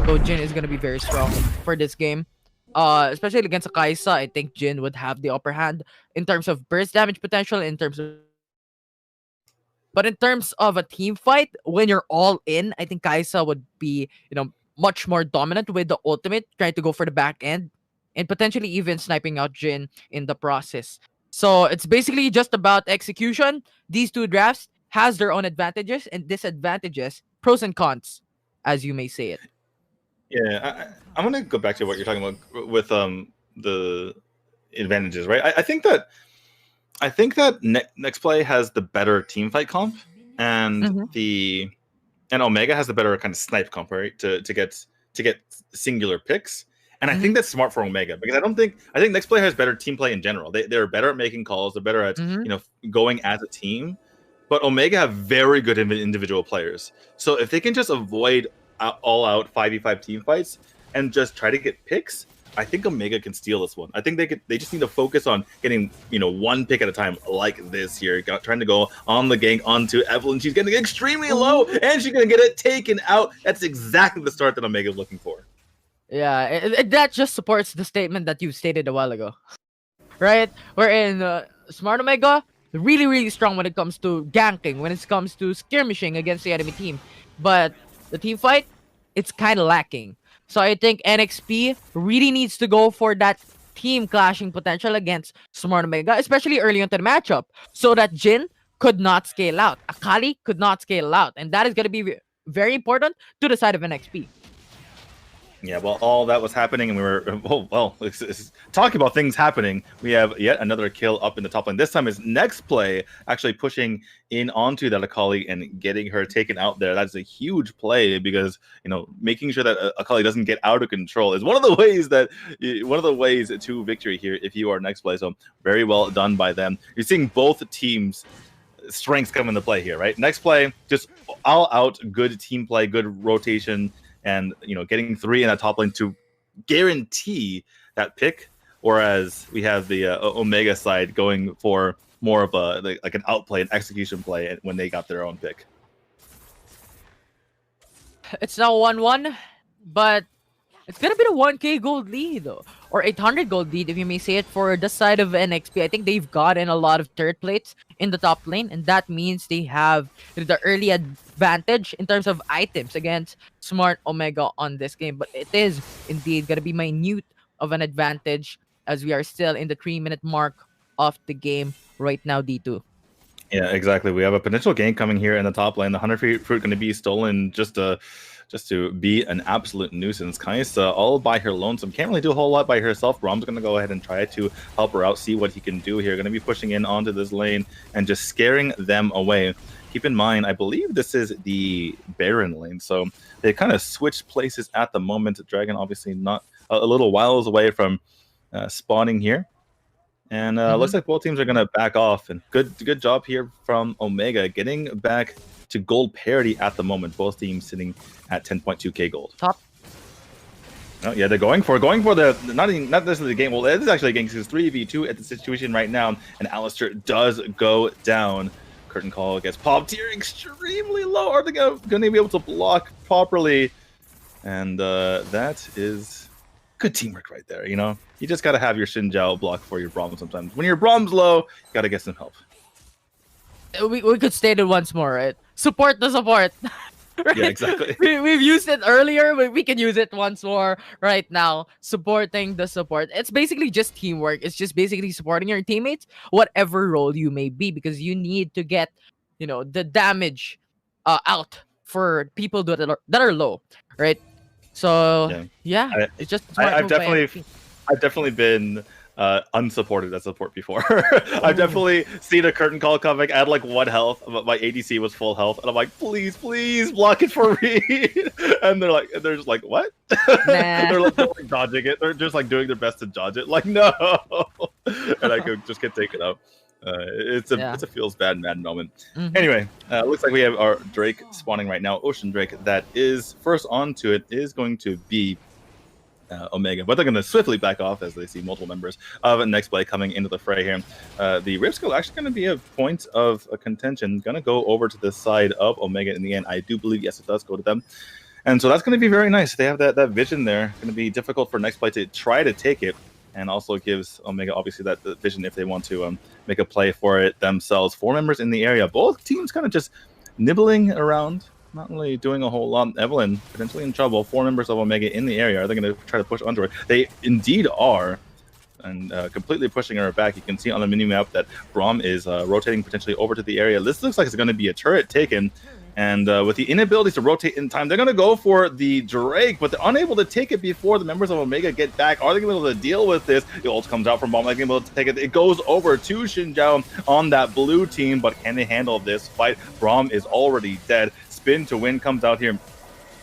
go, Jin is gonna be very strong for this game. Especially against a Kaisa, I think Jin would have the upper hand in terms of burst damage potential, in terms of but in terms of a team fight, when you're all in, I think Kaisa would be, much more dominant with the ultimate, trying to go for the back end, and potentially even sniping out Jin in the process. So it's basically just about execution. These two drafts has their own advantages and disadvantages, pros and cons, as you may say it. Yeah, I'm gonna go back to what you're talking about with the advantages, right? I think that NEXPLAY has the better team fight comp, and Mhm. and Omega has the better kind of snipe comp, right? To get singular picks. And I think Mhm. that's smart for Omega because I think NEXPLAY has better team play in general. They're better at making calls. They're better at Mhm. going as a team. But Omega have very good individual players. So if they can just avoid all out 5v5 team fights and just try to get picks, I think Omega can steal this one. I think they just need to focus on getting one pick at a time, like this here. Trying to go on the gank onto Evelyn. She's getting extremely low, Ooh. and she's gonna get it taken out. That's exactly the start that Omega's looking for. Yeah, that just supports the statement that you stated a while ago, right? Wherein Smart Omega really really strong when it comes to ganking, when it comes to skirmishing against the enemy team, but the team fight, it's kind of lacking. So I think NXP really needs to go for that team clashing potential against Smart Omega, especially early into the matchup, so that Jin could not scale out, Akali could not scale out, and that is going to be very important to the side of NXP. Yeah, well, all that was happening, and we were it's talking about things happening. We have yet another kill up in the top lane. This time is NEXPLAY actually pushing in onto that Akali and getting her taken out there. That's a huge play because making sure that Akali doesn't get out of control is one of the ways to victory here if you are NEXPLAY. So very well done by them. You're seeing both teams' strengths come into play here, right? NEXPLAY just all out good team play, good rotation, and getting 3 in that top lane to guarantee that pick. Whereas we have the Omega side going for more of like an outplay, an execution play when they got their own pick. It's now 1-1, but it's gonna be the 1K gold lead, or 800 gold lead, if you may say it, for the side of NXP. I think they've gotten a lot of third plates in the top lane, and that means they have the early advantage in terms of items against Smart Omega on this game. But it is indeed gonna be minute of an advantage as we are still in the 3-minute mark of the game right now, D2. Yeah, exactly. We have a potential gank coming here in the top lane. The 100 fruit going to be stolen just to be an absolute nuisance. Kaisa all by her lonesome. Can't really do a whole lot by herself. Rom's going to go ahead and try to help her out, see what he can do here. Going to be pushing in onto this lane and just scaring them away. Keep in mind, I believe this is the Baron lane, so they kind of switched places at the moment. Dragon obviously not a little whiles away from spawning here. And looks like both teams are going to back off. And good job here from Omega getting back to gold parity at the moment. Both teams sitting at 10.2k gold. Top. Oh, yeah, they're going for the not necessarily the game. Well, it is actually a game because 3v2 at the situation right now, and Alistair does go down. Curtain call gets popped here extremely low. Are they going to be able to block properly? And that is good teamwork right there. You just got to have your Xinjiao block for your Braum sometimes. When your Braum's low, you got to get some help. We could state it once more, right? Support the support. Right? Yeah, exactly. We've used it earlier, but we can use it once more right now. Supporting the support. It's basically just teamwork. It's just basically supporting your teammates, whatever role you may be, because you need to get, the damage out for people that are low, right? So yeah, it's just a smart I've move by definitely been unsupported as support before. I've definitely seen a curtain call coming. I had like 1 health, but my ADC was full health, and I'm like, please block it for me. And they're just like, what? Nah. they're like dodging it. They're just like doing their best to dodge it. Like, no. And I could just get taken out. It's a feels bad mad moment. Anyway, looks like we have our Drake spawning right now. Ocean Drake that is first onto it is going to be Omega, but they're going to swiftly back off as they see multiple members of NEXPLAY coming into the fray here. The Rip skill actually going to be a point of contention. Going to go over to the side of Omega in the end. I do believe, yes, it does go to them. And so that's going to be very nice. They have that vision there. Going to be difficult for NEXTPLAY to try to take it, and also gives Omega obviously that vision if they want to make a play for it themselves. 4 members in the area. Both teams kind of just nibbling around, not really doing a whole lot. Evelyn potentially in trouble. 4 members of Omega in the area. Are they going to try to push onto her? They indeed are. And completely pushing her back. You can see on the mini-map that Braum is rotating potentially over to the area. This looks like it's going to be a turret taken. And with the inability to rotate in time, they're going to go for the Drake, but they're unable to take it before the members of Omega get back. Are they going to be able to deal with this? The ult comes out from Braum, like able to take it. It goes over to Xinjiao on that blue team, but can they handle this fight? Braum is already dead. Spin to win comes out here,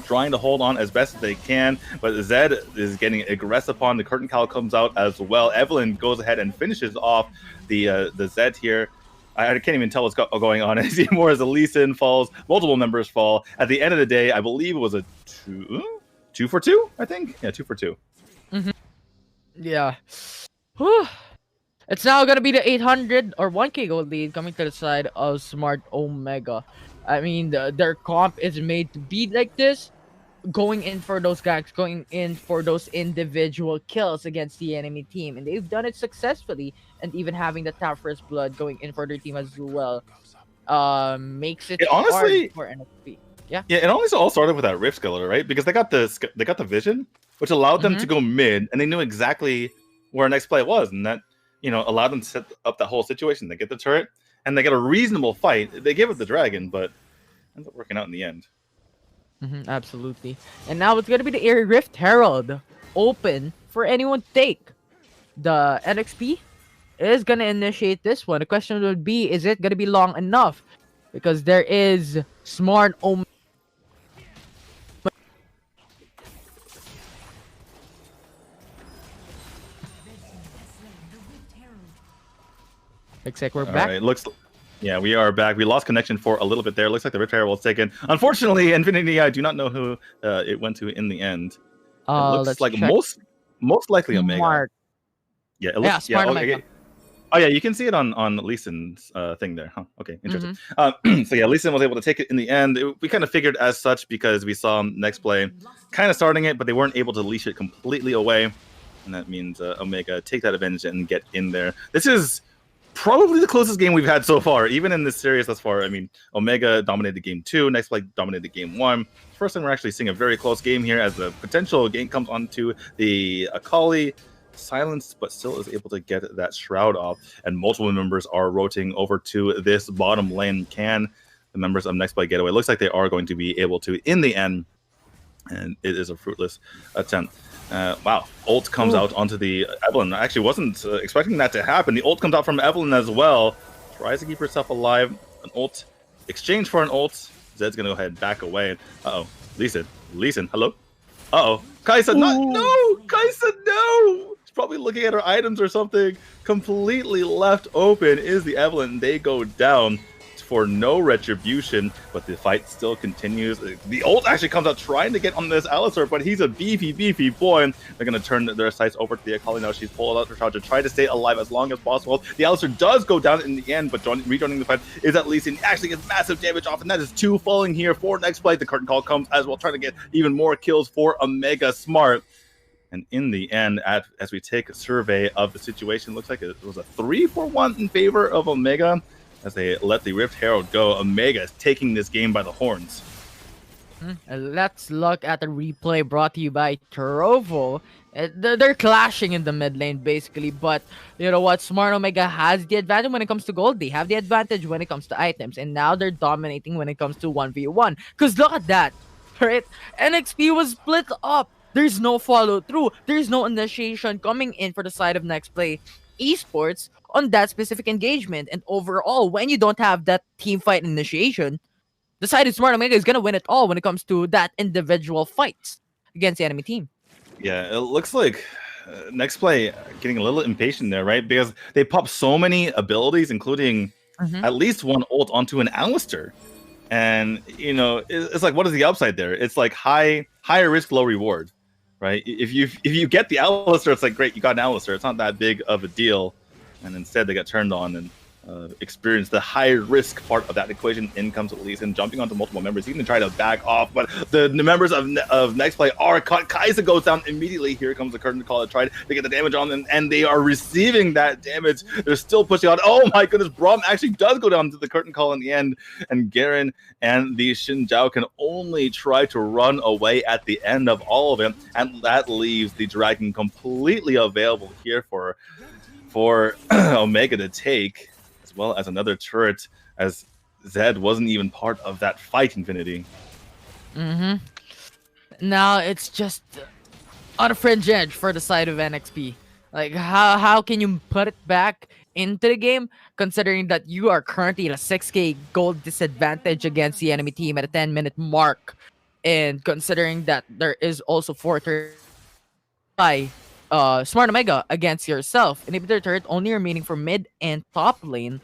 trying to hold on as best as they can, but Zed is getting aggressive upon. The curtain call comes out as well. Evelyn goes ahead and finishes off the Zed here. I can't even tell what's going on. I see more as the Lee Sin falls, multiple members fall. At the end of the day, I believe it was a 2 for 2, I think? Yeah, 2 for 2. Mm-hmm. Yeah. Whew. It's now going to be the 800 or 1k gold lead coming to the side of Smart Omega. I mean, their comp is made to be like this, going in for those ganks, going in for those individual kills against the enemy team, and they've done it successfully. And even having the top first blood going in for their team as well, makes it honestly hard for NXP. Yeah, it honestly all started with that Rift Skeleton, right? Because they got the vision, which allowed them to go mid, and they knew exactly where NEXTPLAY was, and that allowed them to set up that whole situation. They get the turret, and they get a reasonable fight. They give it the dragon, but ends up working out in the end. Absolutely. And now it's gonna be the Air Rift Herald open for anyone to take. The NXP is gonna initiate this one. The question would be, is it gonna be long enough? Because there is Smart Omega. Looks like we're back. All right, yeah, we are back. We lost connection for a little bit there. Looks like the Rift Herald was taken. Unfortunately, Infinity, I do not know who it went to in the end. It looks like check. most likely Omega. Smart. Yeah, it looks, Smart okay. Omega. Oh yeah, you can see it on Lee Sin's thing there. Huh? Okay, interesting. So yeah, Lee Sin was able to take it in the end. We kind of figured as such because we saw NEXTPLAY kind of starting it, but they weren't able to leash it completely away, and that means Omega take that advantage and get in there. This is probably the closest game we've had so far, even in this series thus far. I mean, Omega dominated game 2, NEXTPLAY dominated game 1. First time we're actually seeing a very close game here as the potential game comes onto the Akali. Silenced, but still is able to get that shroud off, and multiple members are rotating over to this bottom lane. Can the members of NEXTPLAY get away? Looks like they are going to be able to in the end, and it is a fruitless attempt. Wow, ult comes out onto the Evelyn. I actually wasn't expecting that to happen. The ult comes out from Evelyn as well. Tries to keep herself alive. An ult exchange for an ult. Zed's gonna go ahead and back away. Lee Sin, hello. Kaisa, no, Kaisa, no. She's probably looking at her items or something. Completely left open is the Evelyn. They go down for no retribution, but the fight still continues. The ult actually comes out trying to get on this Alistar, but he's a beefy boy. They're going to turn their sights over to the Akali now. She's pulled out her charge to try to stay alive as long as possible. The Alistar does go down in the end, but rejoining the fight is at least, and actually gets massive damage off, and that is 2 falling here for NEXTPLAY. The curtain call comes as well, trying to get even more kills for Omega Smart. And in the end, as we take a survey of the situation, looks like it was a 3-for-1 in favor of Omega. As they let the Rift Herald go, Omega is taking this game by the horns. Let's look at the replay brought to you by Trovo. They're clashing in the mid lane, basically. But you know what? Smart Omega has the advantage when it comes to gold. They have the advantage when it comes to items. And now they're dominating when it comes to 1v1. Because look at that, right? NXP was split up. There's no follow through. There's no initiation coming in for the side of NEXTPLAY Esports on that specific engagement. And overall, when you don't have that team fight initiation, the side of Smart Omega is going to win it all when it comes to that individual fights against the enemy team. Yeah, it looks like NEXTPLAY getting a little impatient there, right? Because they pop so many abilities, including at least one ult onto an Alistar. And, it's like, what is the upside there? It's like higher risk, low reward, right? If you get the Alistar, it's like, great, you got an Alistar. It's not that big of a deal. And instead they got turned on, and experience the high risk part of that equation. In comes Lee Sin, jumping onto multiple members. He's gonna try to back off, but the members of NEXTPLAY are caught. Kai'Sa goes down immediately. Here comes the curtain call to try to get the damage on them, and they are receiving that damage. They're still pushing on. Oh my goodness, Braum actually does go down to the curtain call in the end, and Garen and the Xin Zhao can only try to run away at the end of all of it, and that leaves the Dragon completely available here for Omega to take, as well as another turret, as Zed wasn't even part of that fight, Infinity. Now it's just on a fringe edge for the side of NXP. Like, how can you put it back into the game, considering that you are currently at a 6k gold disadvantage against the enemy team at a 10-minute mark, and considering that there is also 4 turrets by Smart Omega against yourself. Inhibitor turret only remaining for mid and top lane.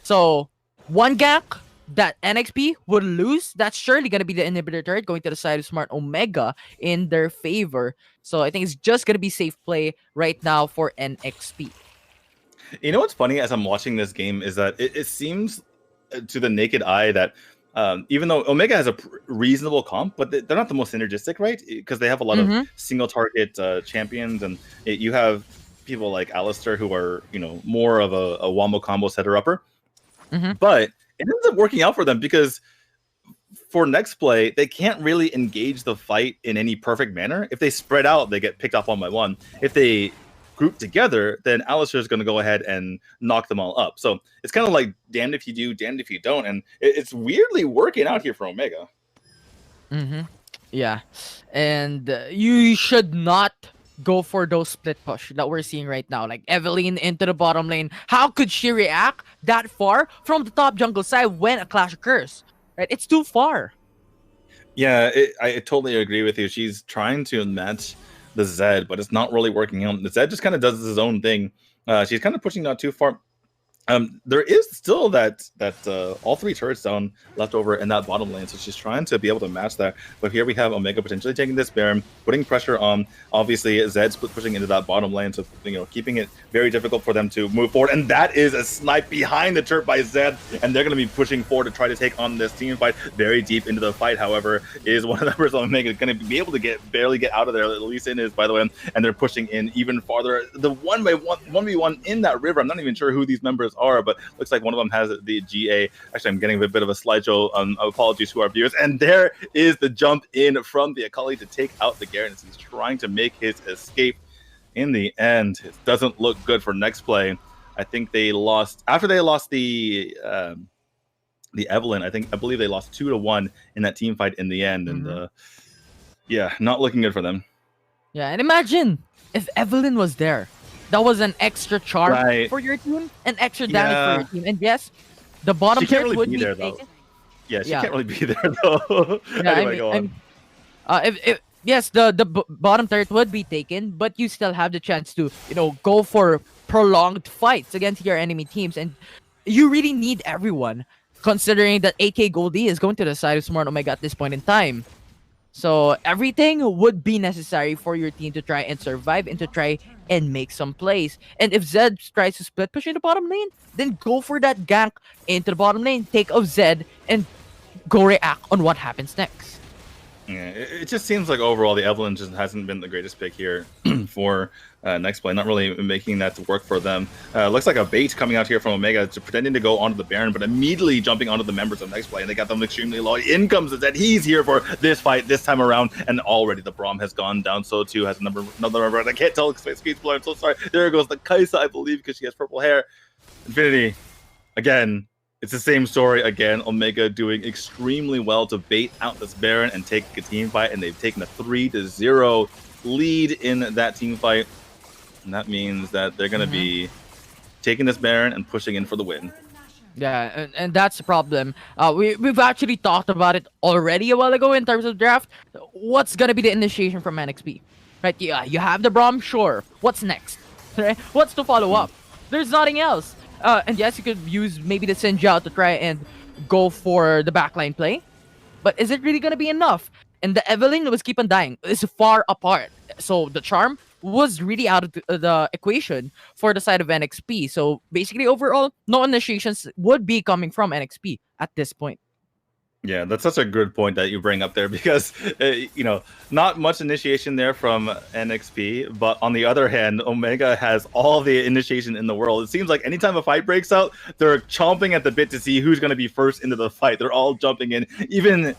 So one gank that NXP would lose, that's surely gonna be the inhibitor turret going to the side of Smart Omega in their favor. So I think it's just gonna be safe play right now for NXP. You know what's funny as I'm watching this game is that it seems to the naked eye that even though Omega has a reasonable comp, but they're not the most synergistic, right? Because they have a lot of single target champions, and you have people like Alistar who are, more of a wombo combo setter upper. But it ends up working out for them because for NEXTPLAY, they can't really engage the fight in any perfect manner. If they spread out, they get picked off one by one. If they group together, then Alistar is going to go ahead and knock them all up. So it's kind of like damned if you do, damned if you don't, and it's weirdly working out here for Omega. Yeah, and you should not go for those split push that we're seeing right now. Like Evelyn into the bottom lane. How could she react that far from the top jungle side when a clash occurs? Right, it's too far. Yeah, I totally agree with you. She's trying to match the Zed, but it's not really working out. The Zed just kind of does his own thing. She's kind of pushing not too far. There is still that all 3 turrets down left over in that bottom lane, so she's trying to be able to match that. But here we have Omega potentially taking this Baron, putting pressure on. Obviously, Zed's pushing into that bottom lane, so keeping it very difficult for them to move forward. And that is a snipe behind the turret by Zed, and they're going to be pushing forward to try to take on this team fight. Very deep into the fight, however, is one of the members of Omega going to be able to barely get out of there. At least it is, by the way, and they're pushing in even farther. The 1v1 in that river. I'm not even sure who these members are, but looks like one of them has the GA. Actually, I'm getting a bit of a slideshow. Apologies to our viewers. And there is the jump in from the Akali to take out the Garen. He's trying to make his escape. In the end, it doesn't look good for NEXTPLAY. I think they lost after they lost the Evelyn. I believe they lost 2-1 in that team fight in the end, and yeah, not looking good for them. Yeah, and imagine if Evelyn was there. That was an extra charm for your team, an extra damage for your team. And yes, the bottom turret really would be there, though. Yeah, she can't really be there, though. Yeah, anyway, go on. Yes, the bottom turret would be taken, but you still have the chance to, go for prolonged fights against your enemy teams. And you really need everyone, considering that AK Goldie is going to the side of Smart Omega at this point in time. So everything would be necessary for your team to try and survive and to try and make some plays. And if Zed tries to split push in the bottom lane, then go for that gank into the bottom lane, take off Zed, and go react on what happens next. Yeah, it just seems like overall the Evelyn just hasn't been the greatest pick here for NEXTPLAY. Not really making that to work for them. Looks like a bait coming out here from Omega, pretending to go onto the Baron, but immediately jumping onto the members of NEXTPLAY, and they got them extremely low. In comes Zed. He's here for this fight this time around, and already the Braum has gone down. So too has another member. I can't tell. I'm so sorry. There goes the Kai'Sa, I believe, because she has purple hair. Infinity, again. It's the same story again. Omega doing extremely well to bait out this Baron and take a team fight, and they've taken a 3-0 lead in that team fight. And that means that they're going to be taking this Baron and pushing in for the win. Yeah, and that's the problem. We've actually talked about it already a while ago in terms of draft. What's going to be the initiation from NXP? Right? Yeah, you have the Braum, sure. What's next? Right? What's to follow up? There's nothing else. And yes, you could use maybe the Xin Zhao to try and go for the backline play. But is it really going to be enough? And the Evelyn was keep on dying. It's far apart. So the charm was really out of the equation for the side of NXP. So basically, overall, no initiations would be coming from NXP at this point. Yeah, that's such a good point that you bring up there because, not much initiation there from NXP, but on the other hand, Omega has all the initiation in the world. It seems like anytime a fight breaks out, they're chomping at the bit to see who's going to be first into the fight. They're all jumping in. Even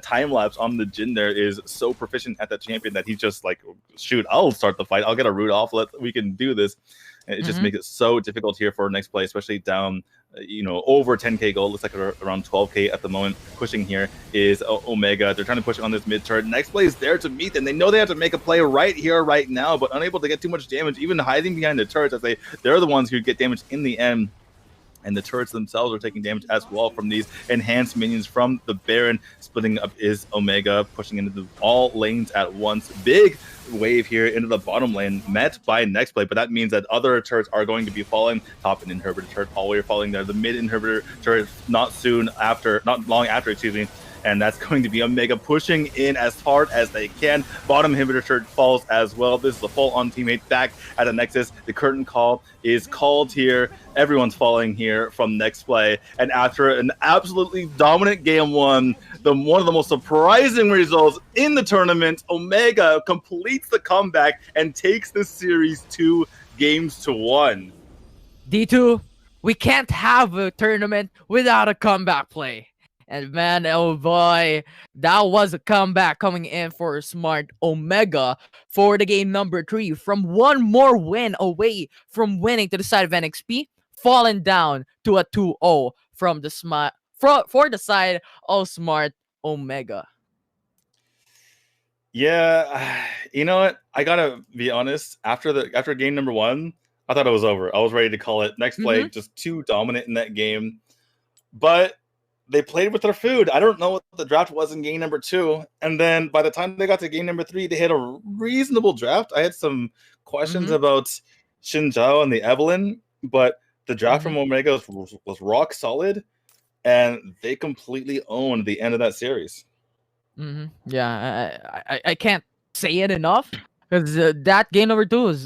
time lapse on the Jin there is so proficient at that champion that he's just like, shoot, I'll start the fight. I'll get a root off. We can do this. It just makes it so difficult here for NEXTPLAY, especially down over 10k gold. Looks like around 12k at the moment. Pushing here is Omega. They're trying to push on this mid turret. NEXTPLAY is there to meet them. They know they have to make a play right here, right now, but unable to get too much damage, even hiding behind the turrets as they're the ones who get damage in the end. And the turrets themselves are taking damage as well from these enhanced minions from the Baron. Splitting up is Omega, pushing into all lanes at once. Big wave here into the bottom lane, met by NEXTPLAY, but that means that other turrets are going to be falling. Top and inhibitor turret all the way falling there. The mid inhibitor turret not long after, excuse me. And that's going to be Omega pushing in as hard as they can. Bottom inhibitor turret falls as well. This is the full-on teammate back at the Nexus. The curtain call is called here. Everyone's falling here from NEXTPLAY. And after an absolutely dominant game one of the most surprising results in the tournament, Omega completes the comeback and takes the series 2-1. D2, we can't have a tournament without a comeback play. And man, oh boy, that was a comeback coming in for Smart Omega for the game number 3. From one more win away from winning to the side of NXP, falling down to a 2-0 from the for the side of Smart Omega. Yeah, you know what? I gotta be honest. After game number 1, I thought it was over. I was ready to call it. NEXTPLAY just too dominant in that game, but they played with their food. I don't know what the draft was in game number 2, and then by the time they got to game number 3, they had a reasonable draft. I had some questions about Xin Zhao and the Evelyn, but the draft from Omega was rock solid, and they completely owned the end of that series. Yeah, I can't say it enough because that game number 2 is